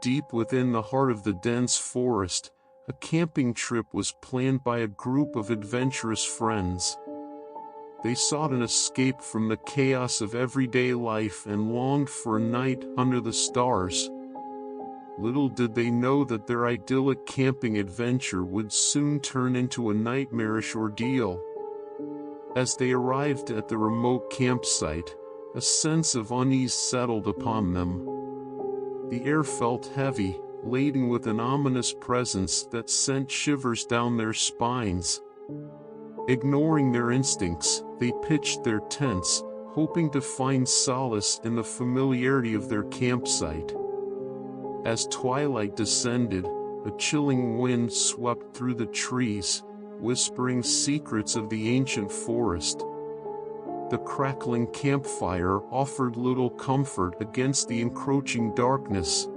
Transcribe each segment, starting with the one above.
deep within the heart of the dense forest, a camping trip was planned by a group of adventurous friends. They sought an escape from the chaos of everyday life and longed for a night under the stars. Little did they know that their idyllic camping adventure would soon turn into a nightmarish ordeal. As they arrived at the remote campsite, a sense of unease settled upon them. The air felt heavy, laden with an ominous presence that sent shivers down their spines. Ignoring their instincts, they pitched their tents, hoping to find solace in the familiarity of their campsite. As twilight descended, a chilling wind swept through the trees, whispering secrets of the ancient forest. The crackling campfire offered little comfort against the encroaching darkness.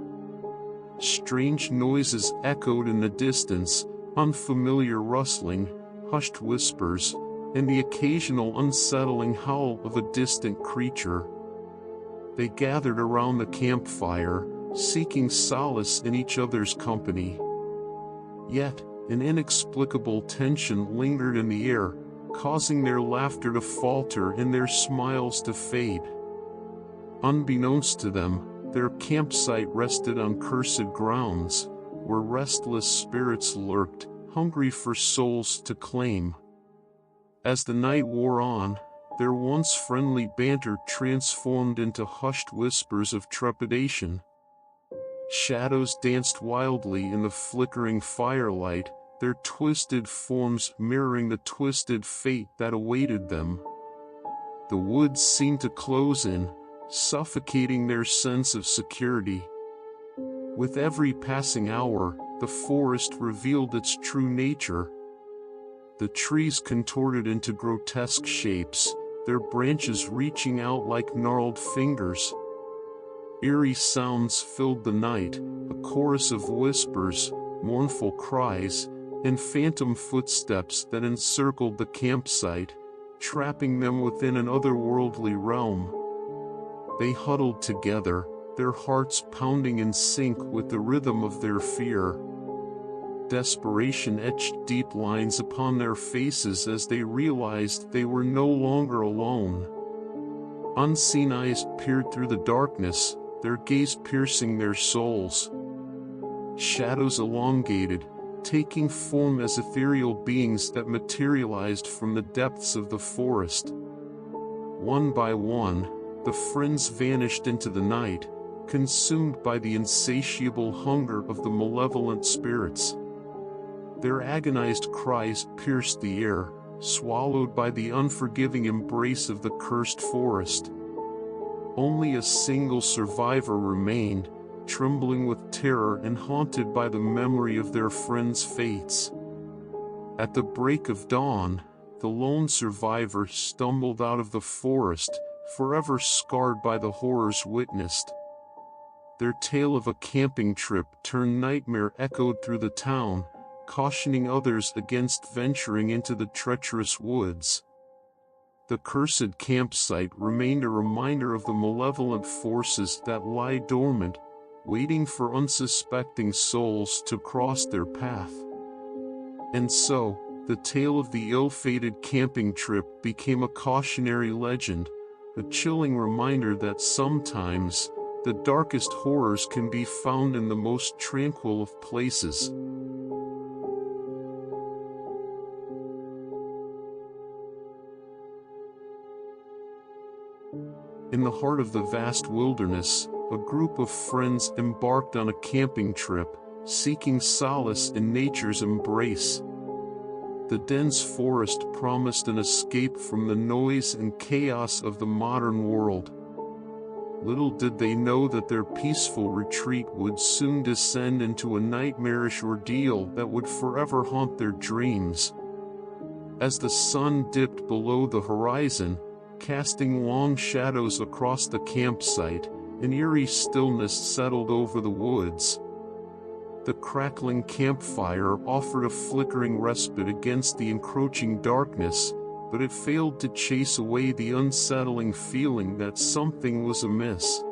Strange noises echoed in the distance, unfamiliar rustling, hushed whispers, and the occasional unsettling howl of a distant creature. They gathered around the campfire, seeking solace in each other's company. Yet, an inexplicable tension lingered in the air, causing their laughter to falter and their smiles to fade. Unbeknownst to them, their campsite rested on cursed grounds, where restless spirits lurked, hungry for souls to claim. As the night wore on, their once friendly banter transformed into hushed whispers of trepidation. Shadows danced wildly in the flickering firelight, their twisted forms mirroring the twisted fate that awaited them. The woods seemed to close in, suffocating their sense of security. With every passing hour, the forest revealed its true nature. The trees contorted into grotesque shapes, their branches reaching out like gnarled fingers. Eerie sounds filled the night, a chorus of whispers, mournful cries, and phantom footsteps that encircled the campsite, trapping them within an otherworldly realm. They huddled together, their hearts pounding in sync with the rhythm of their fear. Desperation etched deep lines upon their faces as they realized they were no longer alone. Unseen eyes peered through the darkness, their gaze piercing their souls. Shadows elongated, taking form as ethereal beings that materialized from the depths of the forest. One by one, the friends vanished into the night, consumed by the insatiable hunger of the malevolent spirits. Their agonized cries pierced the air, swallowed by the unforgiving embrace of the cursed forest. Only a single survivor remained, trembling with terror and haunted by the memory of their friends' fates. At the break of dawn, the lone survivor stumbled out of the forest, forever scarred by the horrors witnessed. Their tale of a camping trip turned nightmare echoed through the town, cautioning others against venturing into the treacherous woods. The cursed campsite remained a reminder of the malevolent forces that lie dormant, waiting for unsuspecting souls to cross their path. And so, the tale of the ill-fated camping trip became a cautionary legend, a chilling reminder that sometimes, the darkest horrors can be found in the most tranquil of places. In the heart of the vast wilderness, a group of friends embarked on a camping trip, seeking solace in nature's embrace. The dense forest promised an escape from the noise and chaos of the modern world. Little did they know that their peaceful retreat would soon descend into a nightmarish ordeal that would forever haunt their dreams. As the sun dipped below the horizon, casting long shadows across the campsite, an eerie stillness settled over the woods. The crackling campfire offered a flickering respite against the encroaching darkness, but it failed to chase away the unsettling feeling that something was amiss.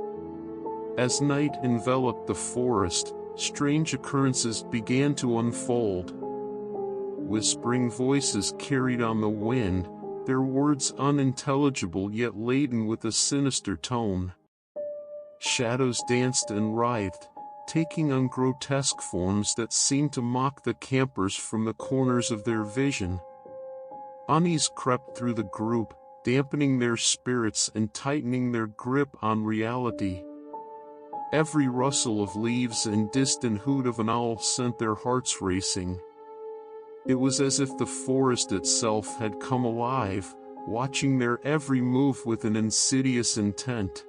As night enveloped the forest, strange occurrences began to unfold. Whispering voices carried on the wind, their words unintelligible yet laden with a sinister tone. Shadows danced and writhed, taking on grotesque forms that seemed to mock the campers from the corners of their vision. Unease crept through the group, dampening their spirits and tightening their grip on reality. Every rustle of leaves and distant hoot of an owl sent their hearts racing. It was as if the forest itself had come alive, watching their every move with an insidious intent.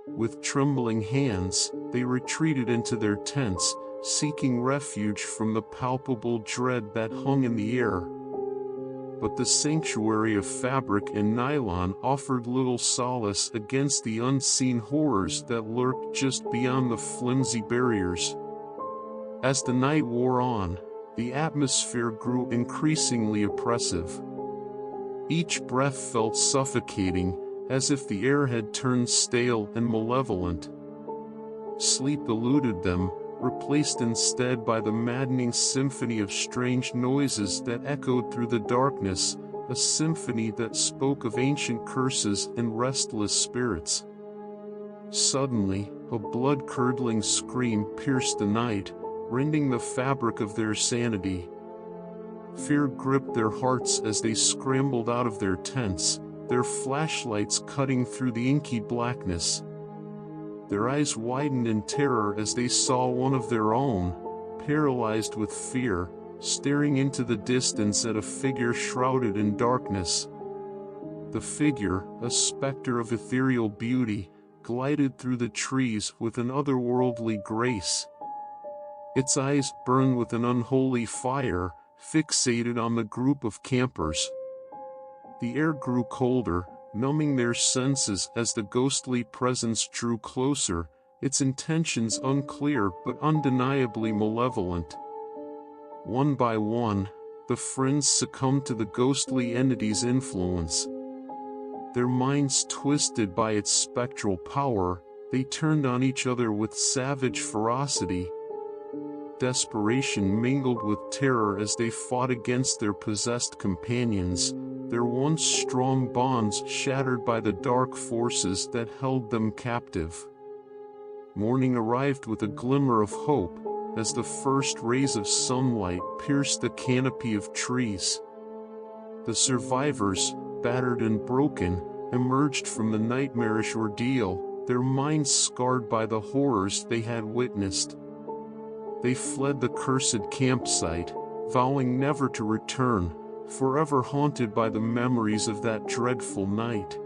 With trembling hands, they retreated into their tents, seeking refuge from the palpable dread that hung in the air. But the sanctuary of fabric and nylon offered little solace against the unseen horrors that lurked just beyond the flimsy barriers. As the night wore on, the atmosphere grew increasingly oppressive. Each breath felt suffocating, as if the air had turned stale and malevolent. Sleep eluded them, replaced instead by the maddening symphony of strange noises that echoed through the darkness, a symphony that spoke of ancient curses and restless spirits. Suddenly, a blood-curdling scream pierced the night, rending the fabric of their sanity. Fear gripped their hearts as they scrambled out of their tents, their flashlights cutting through the inky blackness. Their eyes widened in terror as they saw one of their own, paralyzed with fear, staring into the distance at a figure shrouded in darkness. The figure, a specter of ethereal beauty, glided through the trees with an otherworldly grace. Its eyes burned with an unholy fire, fixated on the group of campers. The air grew colder, numbing their senses as the ghostly presence drew closer, its intentions unclear but undeniably malevolent. One by one, the friends succumbed to the ghostly entity's influence. Their minds twisted by its spectral power, they turned on each other with savage ferocity. Desperation mingled with terror as they fought against their possessed companions, their once strong bonds shattered by the dark forces that held them captive. Morning arrived with a glimmer of hope, as the first rays of sunlight pierced the canopy of trees. The survivors, battered and broken, emerged from the nightmarish ordeal, their minds scarred by the horrors they had witnessed. They fled the cursed campsite, vowing never to return, forever haunted by the memories of that dreadful night.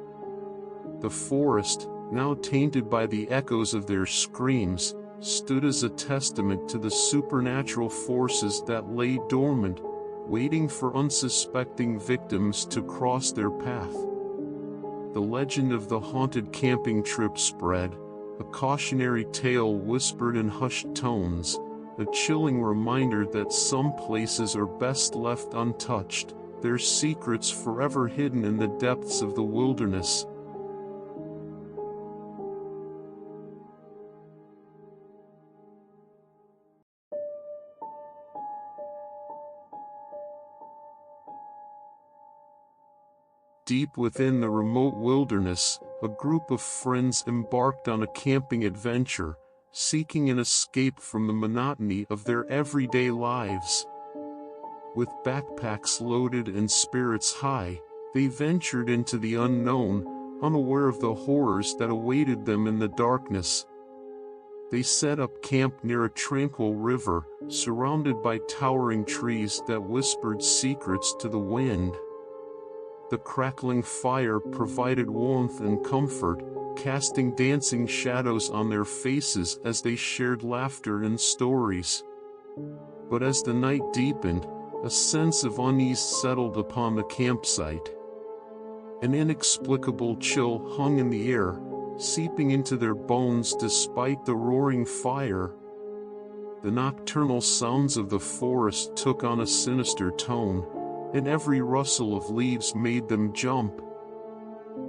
The forest, now tainted by the echoes of their screams, stood as a testament to the supernatural forces that lay dormant, waiting for unsuspecting victims to cross their path. The legend of the haunted camping trip spread, a cautionary tale whispered in hushed tones, a chilling reminder that some places are best left untouched, their secrets forever hidden in the depths of the wilderness. Deep within the remote wilderness, a group of friends embarked on a camping adventure, seeking an escape from the monotony of their everyday lives. With backpacks loaded and spirits high, they ventured into the unknown, unaware of the horrors that awaited them in the darkness. They set up camp near a tranquil river, surrounded by towering trees that whispered secrets to the wind. The crackling fire provided warmth and comfort, casting dancing shadows on their faces as they shared laughter and stories. But as the night deepened, a sense of unease settled upon the campsite. An inexplicable chill hung in the air, seeping into their bones despite the roaring fire. The nocturnal sounds of the forest took on a sinister tone, and every rustle of leaves made them jump.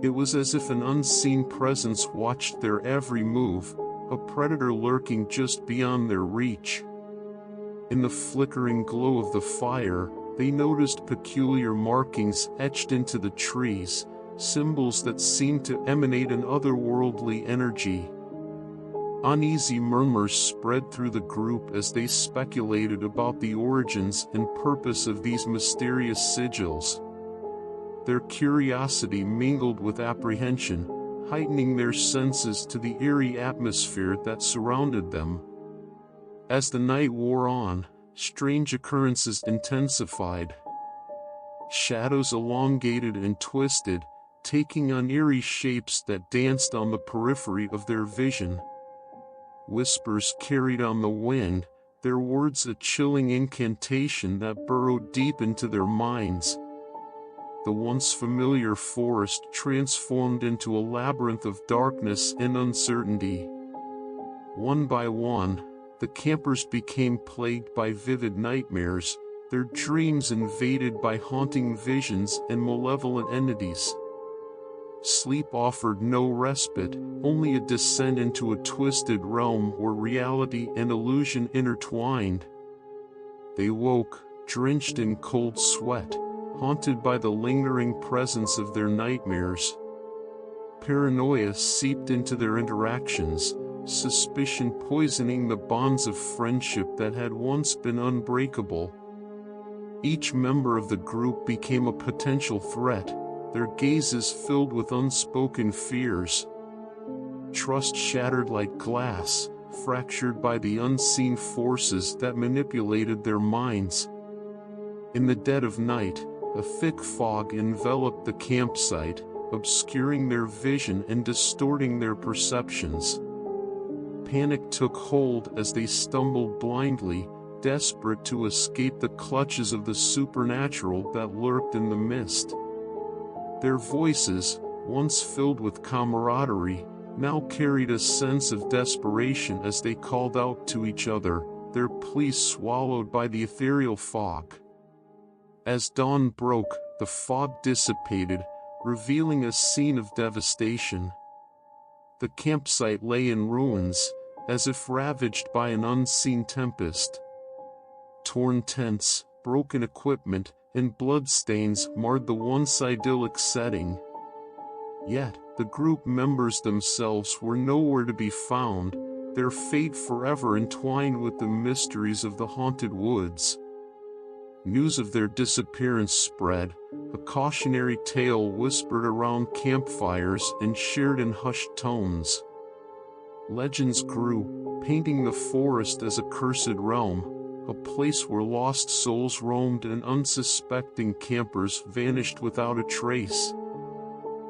It was as if an unseen presence watched their every move, a predator lurking just beyond their reach. In the flickering glow of the fire, they noticed peculiar markings etched into the trees, symbols that seemed to emanate an otherworldly energy. Uneasy murmurs spread through the group as they speculated about the origins and purpose of these mysterious sigils. Their curiosity mingled with apprehension, heightening their senses to the eerie atmosphere that surrounded them. As the night wore on, strange occurrences intensified. Shadows elongated and twisted, taking on eerie shapes that danced on the periphery of their vision. Whispers carried on the wind, their words a chilling incantation that burrowed deep into their minds. The once familiar forest transformed into a labyrinth of darkness and uncertainty. One by one, the campers became plagued by vivid nightmares, their dreams invaded by haunting visions and malevolent entities. Sleep offered no respite, only a descent into a twisted realm where reality and illusion intertwined. They woke, drenched in cold sweat, haunted by the lingering presence of their nightmares. Paranoia seeped into their interactions, suspicion poisoning the bonds of friendship that had once been unbreakable. Each member of the group became a potential threat, their gazes filled with unspoken fears. Trust shattered like glass, fractured by the unseen forces that manipulated their minds. In the dead of night, a thick fog enveloped the campsite, obscuring their vision and distorting their perceptions. Panic took hold as they stumbled blindly, desperate to escape the clutches of the supernatural that lurked in the mist. Their voices, once filled with camaraderie, now carried a sense of desperation as they called out to each other, their pleas swallowed by the ethereal fog. As dawn broke, the fog dissipated, revealing a scene of devastation. The campsite lay in ruins, as if ravaged by an unseen tempest. Torn tents, broken equipment, and bloodstains marred the once idyllic setting. Yet, the group members themselves were nowhere to be found, their fate forever entwined with the mysteries of the haunted woods. News of their disappearance spread, a cautionary tale whispered around campfires and shared in hushed tones. Legends grew, painting the forest as a cursed realm, a place where lost souls roamed and unsuspecting campers vanished without a trace.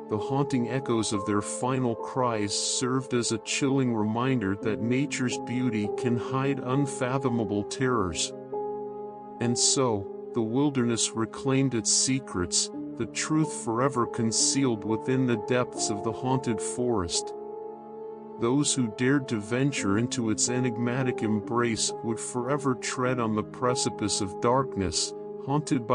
The haunting echoes of their final cries served as a chilling reminder that nature's beauty can hide unfathomable terrors. And so, the wilderness reclaimed its secrets, the truth forever concealed within the depths of the haunted forest. Those who dared to venture into its enigmatic embrace would forever tread on the precipice of darkness, haunted by